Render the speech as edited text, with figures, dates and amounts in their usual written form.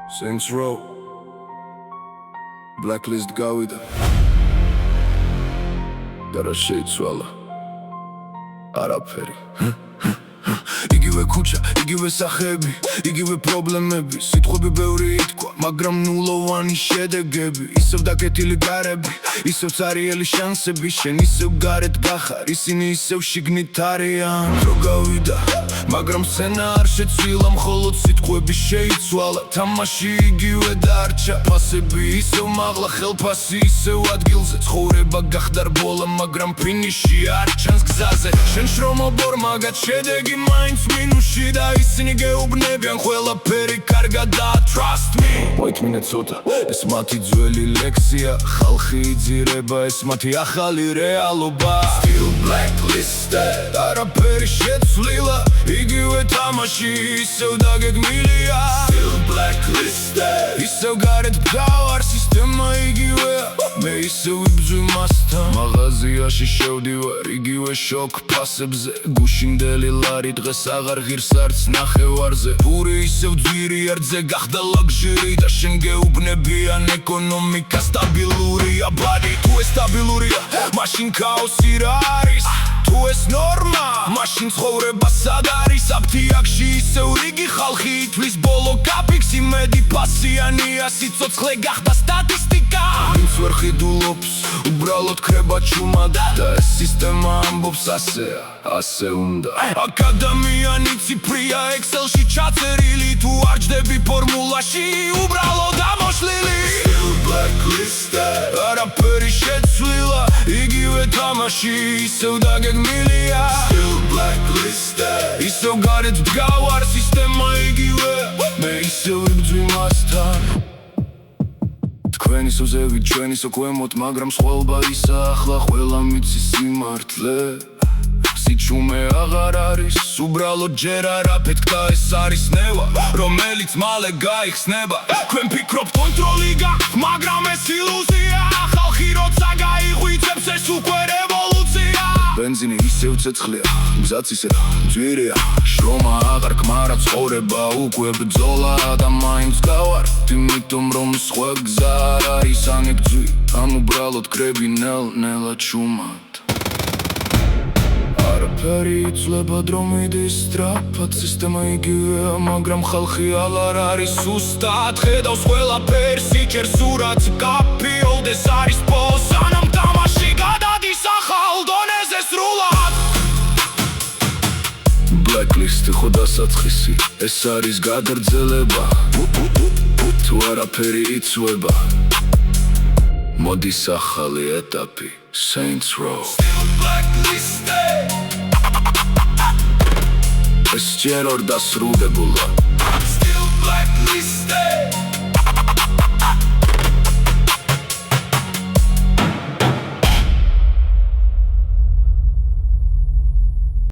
Saints Row Blacklist გავიდა და რა შეიცვალა არაფერი იგივე ქუჩა, იგივე სახეები, იგივე პრობლემები სიტყვები ბევრი ითქვა, მაგრამ ნულოვანი შედეგები ისევ დაკეტილი გარები, ისევ წარიელი შანსები შენ ისევ გარეთ გახარ, ისინი ისევ შიგნით არიან დრო გავიდა, მაგრამ სცენა არ შეცვლილა მხოლოდ სიტყვები შეიცვალა თამაში იგივე დარჩა პასები ისევ მაღლა, ხელფასი ისევ ადგილზე ცხოვრება გახდა რბოლა, მაგრამ ფინიში არ ჩანს გზაზე შენ შრომობორ მაგათ შედეგი მაინც მინუსში და ისინი გეუბნებიან ყველაფერი კარგადა trust me მოითმინე ცოტა ეს მათი ძველი ლექსია ხალხი იძირება ეს მათი ახალი რეალობა Still blacklisted არაფერი შეცვლილა იგივე თამაში ისევ დაგეგმილია Still blacklisted ისევ გარეთ გავარ სისტემა იგივეა მე ისევ იბძვი მასთან მაღაზიაში შევდივარ იგივე შოკ ფასებზე გუშინდელი ლარი დღეს აღარ ღირს არც ნახევარზე პური ისევ ძვირიარდზე გახდა ლაგჟერი და შენ გეუბნებიან ეკონომიკა სტაბილურია ბადი თუ ეს სტაბილურია მაშინ ქაოსი რა არის თუ ეს ნორმა მაშინ ცხოვრება სად არის აფთიაქში ისევ რიგი ხალხი ითვლის ბოლო კაფიქს იმედი პასიანია სიცოცხლე გახდა სტატისტიკა ვინც ვერ ხიდულობს უბრალოდ ქრება ჩუმად და ეს სისტემა ამბობს ასეა ასე უნდა აკადემიანი ციფრია ექსელში ჩაწერილი თუ არ ჯდები ფორმულაში უბრალოდ ამოშლილი Still blacklisted არაფერი შეცვლილა იგივე თამაში ისევ დაგეგმილია Still blacklisted ისევ გარეთ დგავარ სისტემა იგივე მე ისევ იბძვი მასთან თქვენ ისევ ზევით ჩვენ ისევ ქვემოთ მაგრამ სხვაობა ისა ახლა ყველა მიცის სიმართლე სიჩუმე აღარ არის უბრალოდ ჯერ არაფეთ და ეს არის ნევა რომელიც მალე გაიხსნება თქვენ ფიქრობთ კონტროლი გაქვთ მაგრამ ეს ილუზია ხალხი როცა გაიღვიძებს ეს უკვე რევოლუცია ბენზინი ისევ ცეცხლია გზაც ისე ძვირია შრომა აღარ გმარა ცხოვრება უკვე ბრძოლა და მაინც გავართ იმიტომ რომ სხვა გზა არ არის ანებძვი ამ უბრალოდ კრები ნელ-ნელა ჩუმად არაფერი იცვლება დრო მიდის სწრაფად სისტემა იგივეა მაგრამ ხალხი ალარ არის სუსტად ხედავს ყველაფერს იჭერს სურათს კაფი ოლდეს არის პოს სანამ თამაში გადადის ახალ დონეზე სრულად Blacklist ხო დასაწყისი ეს არის გადარძელება თუ არაფერი იცვება მოდის ახალი ეტაპი Saints Row Still blacklisted ეს ჯერ ორ დასრულდებულა Still blacklisted